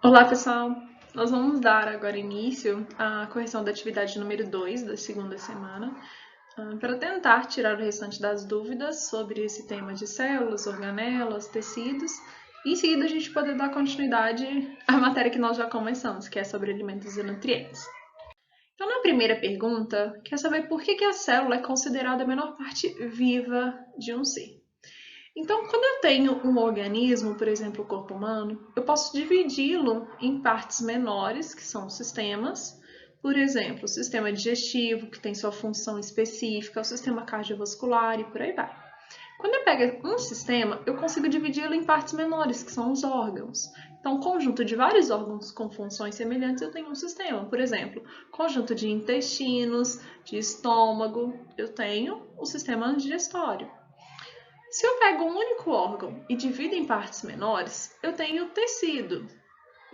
Olá, pessoal! Nós vamos dar agora início à correção da atividade número 2 da segunda semana, para tentar tirar o restante das dúvidas sobre esse tema de células, organelas, tecidos, e em seguida a gente poder dar continuidade à matéria que nós já começamos, que é sobre alimentos e nutrientes. Então, na primeira pergunta, quer saber por que a célula é considerada a menor parte viva de um ser. Então, quando eu tenho um organismo, por exemplo, o corpo humano, eu posso dividi-lo em partes menores, que são os sistemas. Por exemplo, o sistema digestivo, que tem sua função específica, o sistema cardiovascular e por aí vai. Quando eu pego um sistema, eu consigo dividi-lo em partes menores, que são os órgãos. Então, um conjunto de vários órgãos com funções semelhantes, eu tenho um sistema. Por exemplo, conjunto de intestinos, de estômago, eu tenho o sistema digestório. Se eu pego um único órgão e divido em partes menores, eu tenho tecido.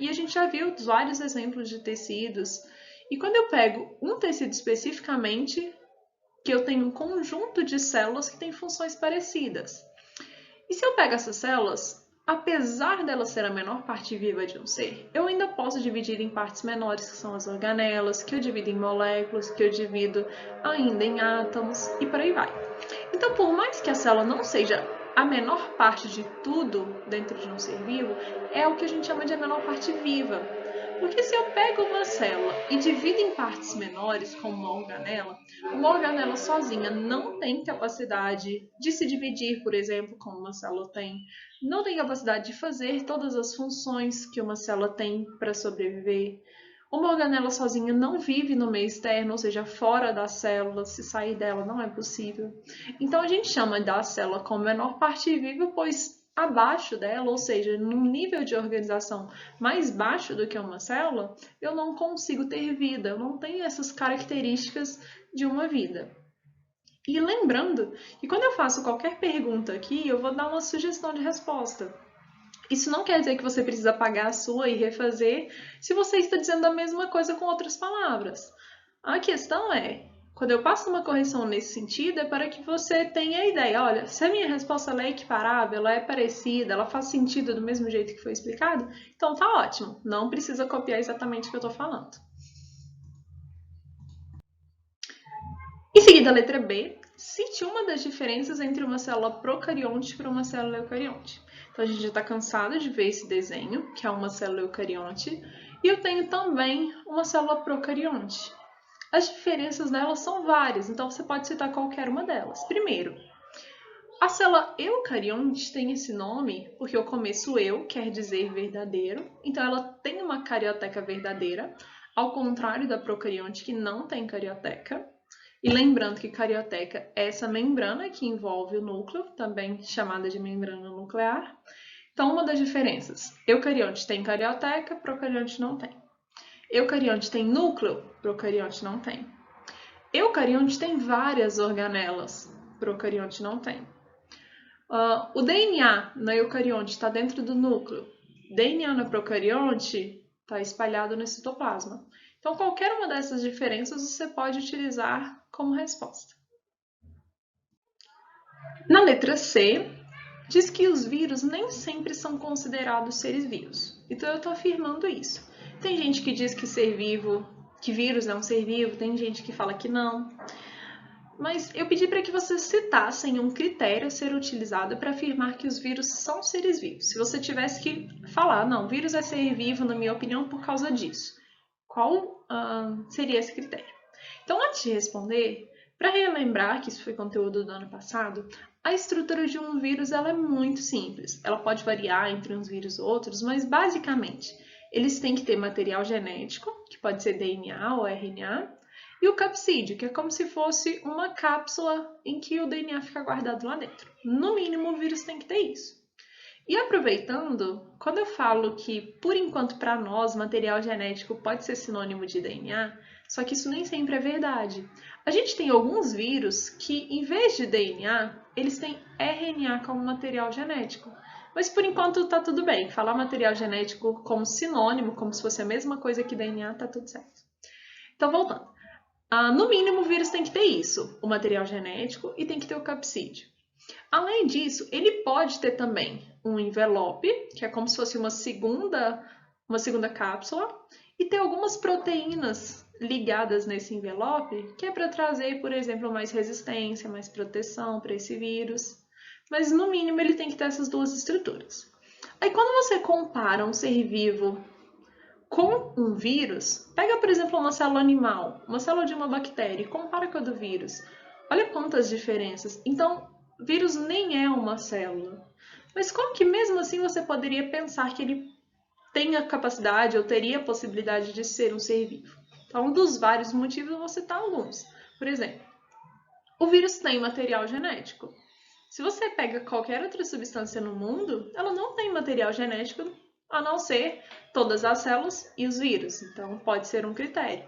E a gente já viu vários exemplos de tecidos. E quando eu pego um tecido especificamente, que eu tenho um conjunto de células que têm funções parecidas. E se eu pego essas células, apesar delas ser a menor parte viva de um ser, eu ainda posso dividir em partes menores, que são as organelas, que eu divido em moléculas, que eu divido ainda em átomos e por aí vai. Então, por mais que a célula não seja a menor parte de tudo dentro de um ser vivo, é o que a gente chama de a menor parte viva. Porque se eu pego uma célula e divido em partes menores, como uma organela sozinha não tem capacidade de se dividir, por exemplo, como uma célula tem. Não tem capacidade de fazer todas as funções que uma célula tem para sobreviver. Uma organela sozinha não vive no meio externo, ou seja, fora da célula, se sair dela não é possível. Então a gente chama da célula como menor parte viva, pois abaixo dela, ou seja, num nível de organização mais baixo do que uma célula, eu não consigo ter vida, eu não tenho essas características de uma vida. E lembrando que quando eu faço qualquer pergunta aqui, eu vou dar uma sugestão de resposta. Isso não quer dizer que você precisa apagar a sua e refazer se você está dizendo a mesma coisa com outras palavras. A questão é, quando eu passo uma correção nesse sentido, é para que você tenha a ideia. Olha, se a minha resposta é equiparável, ela é parecida, ela faz sentido do mesmo jeito que foi explicado, então tá ótimo. Não precisa copiar exatamente o que eu estou falando. Em seguida, a letra B. Cite uma das diferenças entre uma célula procarionte para uma célula eucarionte. Então, a gente já está cansado de ver esse desenho, que é uma célula eucarionte, e eu tenho também uma célula procarionte. As diferenças delas são várias, então você pode citar qualquer uma delas. Primeiro, a célula eucarionte tem esse nome porque o começo eu quer dizer verdadeiro, então ela tem uma carioteca verdadeira, ao contrário da procarionte que não tem carioteca. E lembrando que carioteca é essa membrana que envolve o núcleo, também chamada de membrana nuclear. Então, uma das diferenças, eucarionte tem carioteca, procarionte não tem. Eucarionte tem núcleo, procarionte não tem. Eucarionte tem várias organelas, procarionte não tem. O DNA na eucarionte está dentro do núcleo. DNA na procarionte está espalhado no citoplasma. Então, qualquer uma dessas diferenças você pode utilizar como resposta. Na letra C, diz que os vírus nem sempre são considerados seres vivos. Então, eu estou afirmando isso. Tem gente que diz que ser vivo, que vírus é um ser vivo, tem gente que fala que não. Mas eu pedi para que vocês citassem um critério a ser utilizado para afirmar que os vírus são seres vivos. Se você tivesse que falar, não, vírus é ser vivo, na minha opinião, por causa disso. Qual seria esse critério? Então, antes de responder, para relembrar que isso foi conteúdo do ano passado, a estrutura de um vírus ela é muito simples. Ela pode variar entre uns vírus e outros, mas basicamente eles têm que ter material genético, que pode ser DNA ou RNA, e o capsídeo, que é como se fosse uma cápsula em que o DNA fica guardado lá dentro. No mínimo, o vírus tem que ter isso. E aproveitando, quando eu falo que, por enquanto, para nós, material genético pode ser sinônimo de DNA, só que isso nem sempre é verdade. A gente tem alguns vírus que, em vez de DNA, eles têm RNA como material genético. Mas por enquanto tá tudo bem. Falar material genético como sinônimo, como se fosse a mesma coisa que DNA, tá tudo certo. Então, voltando. No mínimo, o vírus tem que ter isso, o material genético, e tem que ter o capsídeo. Além disso, ele pode ter também um envelope, que é como se fosse uma segunda uma segunda cápsula e ter algumas proteínas ligadas nesse envelope, que é para trazer, por exemplo, mais resistência, mais proteção para esse vírus. Mas, no mínimo, ele tem que ter essas duas estruturas. Aí, quando você compara um ser vivo com um vírus, pega, por exemplo, uma célula animal, uma célula de uma bactéria e compara com a do vírus. Olha quantas diferenças. Então, vírus nem é uma célula. Mas como que mesmo assim você poderia pensar que ele tem a capacidade ou teria a possibilidade de ser um ser vivo? Então, um dos vários motivos, eu vou citar alguns. Por exemplo, o vírus tem material genético. Se você pega qualquer outra substância no mundo, ela não tem material genético a não ser todas as células e os vírus. Então, pode ser um critério.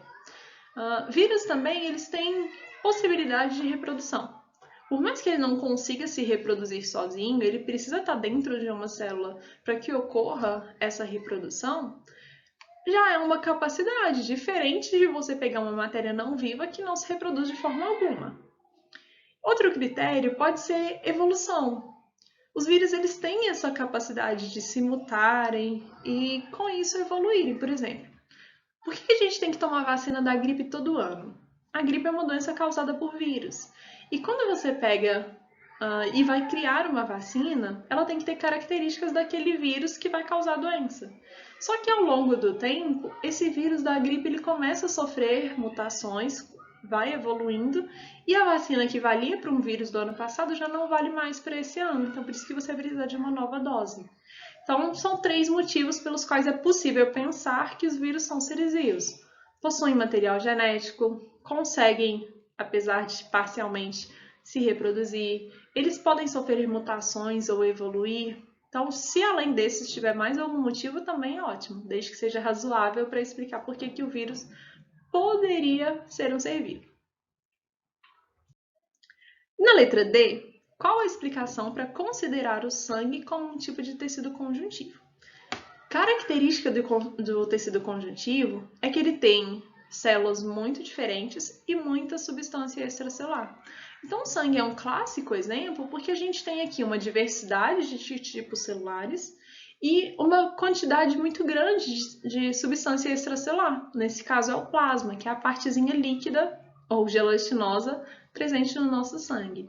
Vírus também, eles têm possibilidade de reprodução. Por mais que ele não consiga se reproduzir sozinho, ele precisa estar dentro de uma célula para que ocorra essa reprodução, já é uma capacidade diferente de você pegar uma matéria não viva que não se reproduz de forma alguma. Outro critério pode ser evolução. Os vírus eles têm essa capacidade de se mutarem e com isso evoluírem, por exemplo. Por que a gente tem que tomar vacina da gripe todo ano? A gripe é uma doença causada por vírus. E quando você pega e vai criar uma vacina, ela tem que ter características daquele vírus que vai causar a doença. Só que ao longo do tempo, esse vírus da gripe ele começa a sofrer mutações, vai evoluindo, e a vacina que valia para um vírus do ano passado já não vale mais para esse ano. Então, por isso que você precisa de uma nova dose. Então, são 3 motivos pelos quais é possível pensar que os vírus são seres vivos. Possuem material genético, conseguem, apesar de parcialmente, se reproduzir, eles podem sofrer mutações ou evoluir. Então, se além desses tiver mais algum motivo, também é ótimo, desde que seja razoável para explicar por que o vírus poderia ser um ser vivo. Na letra D, qual a explicação para considerar o sangue como um tipo de tecido conjuntivo? Característica do tecido conjuntivo é que ele tem células muito diferentes e muita substância extracelular. Então, o sangue é um clássico exemplo porque a gente tem aqui uma diversidade de tipos celulares e uma quantidade muito grande de substância extracelular. Nesse caso é o plasma, que é a partezinha líquida ou gelatinosa presente no nosso sangue.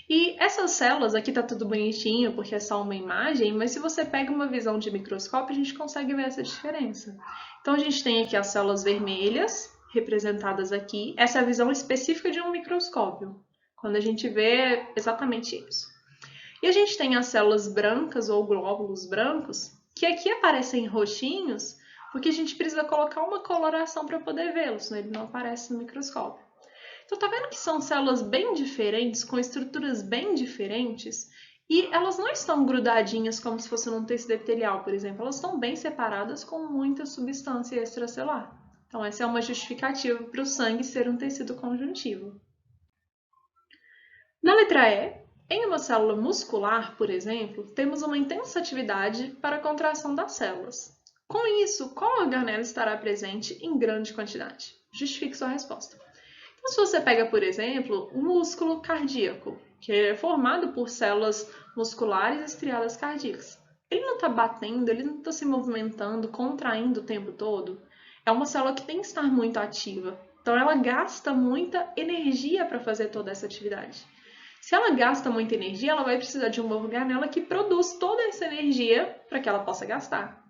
E essas células, aqui tá tudo bonitinho porque é só uma imagem, mas se você pega uma visão de microscópio, a gente consegue ver essa diferença. Então, a gente tem aqui as células vermelhas, representadas aqui. Essa é a visão específica de um microscópio, quando a gente vê exatamente isso. E a gente tem as células brancas ou glóbulos brancos, que aqui aparecem roxinhos, porque a gente precisa colocar uma coloração para poder vê-los, senão ele não aparece no microscópio. Então, tá vendo que são células bem diferentes, com estruturas bem diferentes, e elas não estão grudadinhas como se fosse num tecido epitelial, por exemplo. Elas estão bem separadas com muita substância extracelular. Então, essa é uma justificativa para o sangue ser um tecido conjuntivo. Na letra E, em uma célula muscular, por exemplo, temos uma intensa atividade para a contração das células. Com isso, qual organelo estará presente em grande quantidade? Justifique sua resposta. Então, se você pega, por exemplo, o músculo cardíaco, que é formado por células musculares estriadas cardíacas, ele não está batendo, ele não está se movimentando, contraindo o tempo todo. É uma célula que tem que estar muito ativa. Então, ela gasta muita energia para fazer toda essa atividade. Se ela gasta muita energia, ela vai precisar de uma organela que produz toda essa energia para que ela possa gastar.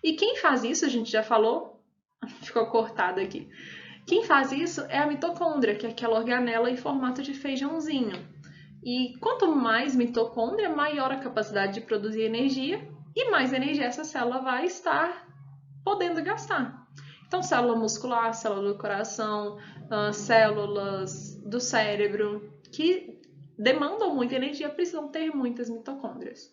E quem faz isso, a gente já falou, ficou cortado aqui. Quem faz isso é a mitocôndria, que é aquela organela em formato de feijãozinho. E quanto mais mitocôndria, maior a capacidade de produzir energia e mais energia essa célula vai estar podendo gastar. Então, célula muscular, célula do coração, células do cérebro, que demandam muita energia, precisam ter muitas mitocôndrias.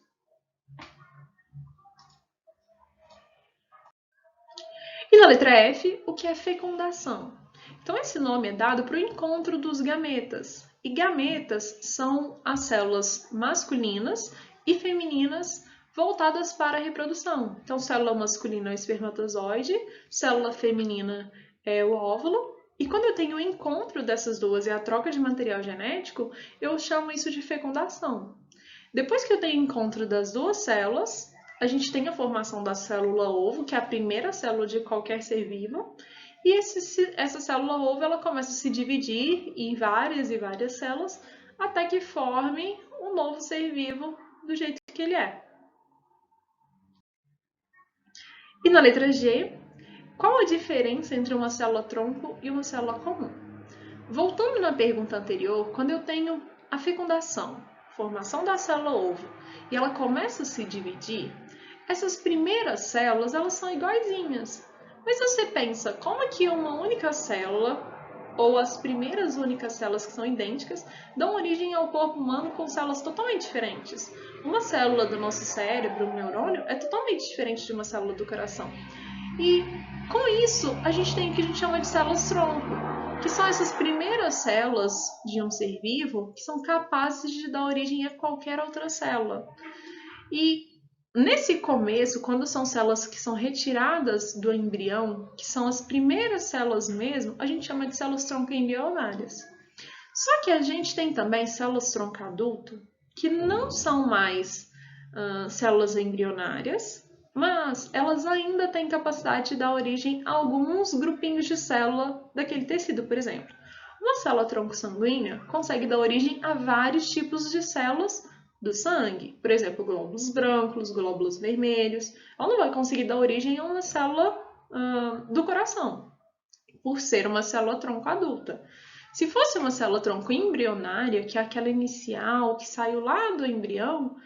E na letra F, o que é fecundação? Então, esse nome é dado para o encontro dos gametas. E gametas são as células masculinas e femininas voltadas para a reprodução. Então, célula masculina é o espermatozoide, célula feminina é o óvulo. E quando eu tenho o encontro dessas duas e a troca de material genético, eu chamo isso de fecundação. Depois que eu tenho o encontro das duas células, a gente tem a formação da célula ovo, que é a primeira célula de qualquer ser vivo, e essa célula ovo ela começa a se dividir em várias e várias células, até que forme um novo ser vivo do jeito que ele é. E na letra G, qual a diferença entre uma célula-tronco e uma célula comum? Voltando na pergunta anterior, quando eu tenho a fecundação, formação da célula-ovo, e ela começa a se dividir, essas primeiras células elas são iguaizinhas. Mas você pensa, como é que uma única célula, ou as primeiras únicas células que são idênticas, dão origem ao corpo humano com células totalmente diferentes? Uma célula do nosso cérebro, um neurônio, é totalmente diferente de uma célula do coração. E com isso, a gente tem o que a gente chama de células-tronco, que são essas primeiras células de um ser vivo que são capazes de dar origem a qualquer outra célula. E nesse começo, quando são células que são retiradas do embrião, que são as primeiras células mesmo, a gente chama de células-tronco embrionárias. Só que a gente tem também células-tronco adulto, que não são mais células embrionárias, mas elas ainda têm capacidade de dar origem a alguns grupinhos de célula daquele tecido, por exemplo. Uma célula-tronco sanguínea consegue dar origem a vários tipos de células do sangue, por exemplo, glóbulos brancos, glóbulos vermelhos. Ela não vai conseguir dar origem a uma célula do coração, por ser uma célula-tronco adulta. Se fosse uma célula-tronco embrionária, que é aquela inicial que saiu lá do embrião,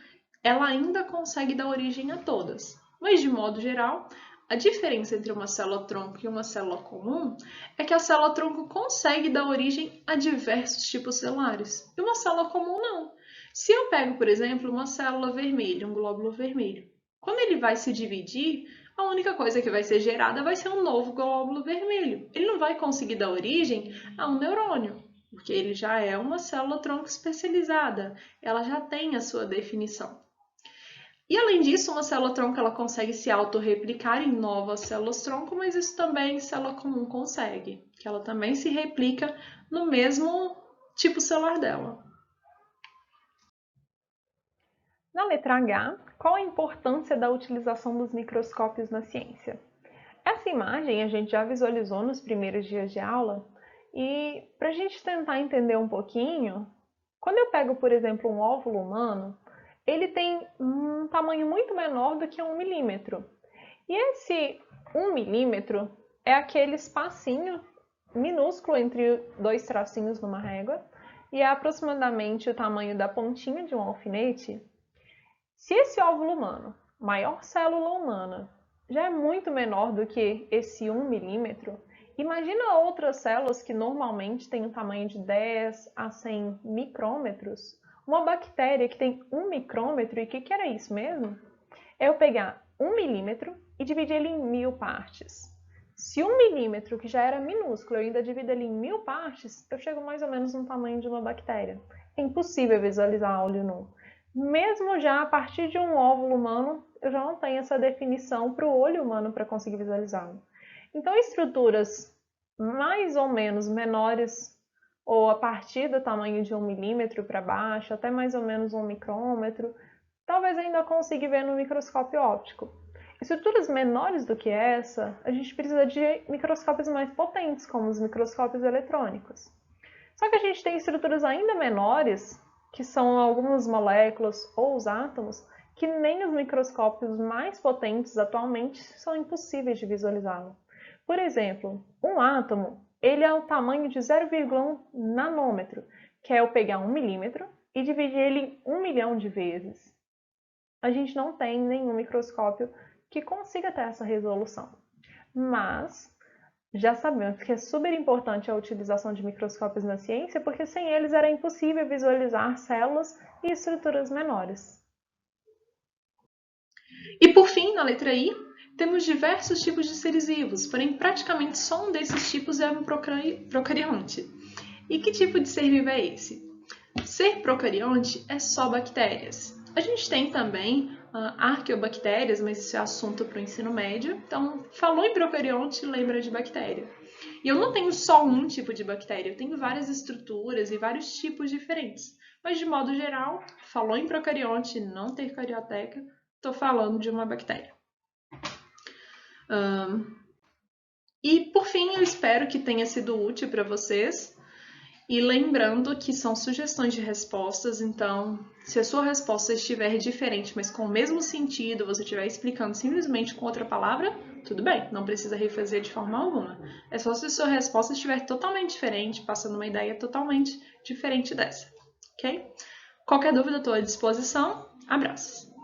ela ainda consegue dar origem a todas. Mas, de modo geral, a diferença entre uma célula-tronco e uma célula comum é que a célula-tronco consegue dar origem a diversos tipos celulares, e uma célula comum não. Se eu pego, por exemplo, uma célula vermelha, um glóbulo vermelho, quando ele vai se dividir, a única coisa que vai ser gerada vai ser um novo glóbulo vermelho. Ele não vai conseguir dar origem a um neurônio, porque ele já é uma célula-tronco especializada, ela já tem a sua definição. E além disso, uma célula-tronco ela consegue se autorreplicar em novas células-tronco, mas isso também célula comum consegue, que ela também se replica no mesmo tipo celular dela. Na letra H, qual a importância da utilização dos microscópios na ciência? Essa imagem a gente já visualizou nos primeiros dias de aula e para a gente tentar entender um pouquinho, quando eu pego, por exemplo, um óvulo humano, ele tem um tamanho muito menor do que 1 milímetro. E esse 1 milímetro é aquele espacinho minúsculo entre dois tracinhos numa régua e é aproximadamente o tamanho da pontinha de um alfinete. Se esse óvulo humano, maior célula humana, já é muito menor do que esse 1 milímetro, imagina outras células que normalmente têm um tamanho de 10 a 100 micrômetros. Uma bactéria que tem 1 micrômetro, e o que era isso mesmo? É eu pegar 1 milímetro e dividir ele em 1000 partes. Se 1 milímetro, que já era minúsculo, eu ainda divido ele em 1000 partes, eu chego mais ou menos no tamanho de uma bactéria. É impossível visualizar a olho nu. Mesmo já a partir de um óvulo humano, eu já não tenho essa definição para o olho humano para conseguir visualizá-lo. Então, estruturas mais ou menos menores, ou a partir do tamanho de 1 milímetro para baixo, até mais ou menos 1 micrômetro, talvez ainda consiga ver no microscópio óptico. Estruturas menores do que essa, a gente precisa de microscópios mais potentes, como os microscópios eletrônicos. Só que a gente tem estruturas ainda menores, que são algumas moléculas ou os átomos, que nem os microscópios mais potentes atualmente são impossíveis de visualizá-lo. Por exemplo, um átomo ele é o tamanho de 0,1 nanômetro, que é eu pegar 1 milímetro e dividir ele em 1 milhão de vezes. A gente não tem nenhum microscópio que consiga ter essa resolução. Mas já sabemos que é super importante a utilização de microscópios na ciência, porque sem eles era impossível visualizar células e estruturas menores. E por fim, na letra I, temos diversos tipos de seres vivos, porém praticamente só um desses tipos é um procarionte. E que tipo de ser vivo é esse? Ser procarionte é só bactérias. A gente tem também arqueobactérias, mas isso é assunto para o ensino médio. Então, falou em procarionte, lembra de bactéria. E eu não tenho só um tipo de bactéria, eu tenho várias estruturas e vários tipos diferentes. Mas, de modo geral, falou em procarionte, não ter carioteca, estou falando de uma bactéria. E, por fim, eu espero que tenha sido útil para vocês. E lembrando que são sugestões de respostas, então, se a sua resposta estiver diferente, mas com o mesmo sentido, você estiver explicando simplesmente com outra palavra, tudo bem, não precisa refazer de forma alguma. É só se a sua resposta estiver totalmente diferente, passando uma ideia totalmente diferente dessa, ok? Qualquer dúvida, estou à disposição. Abraços!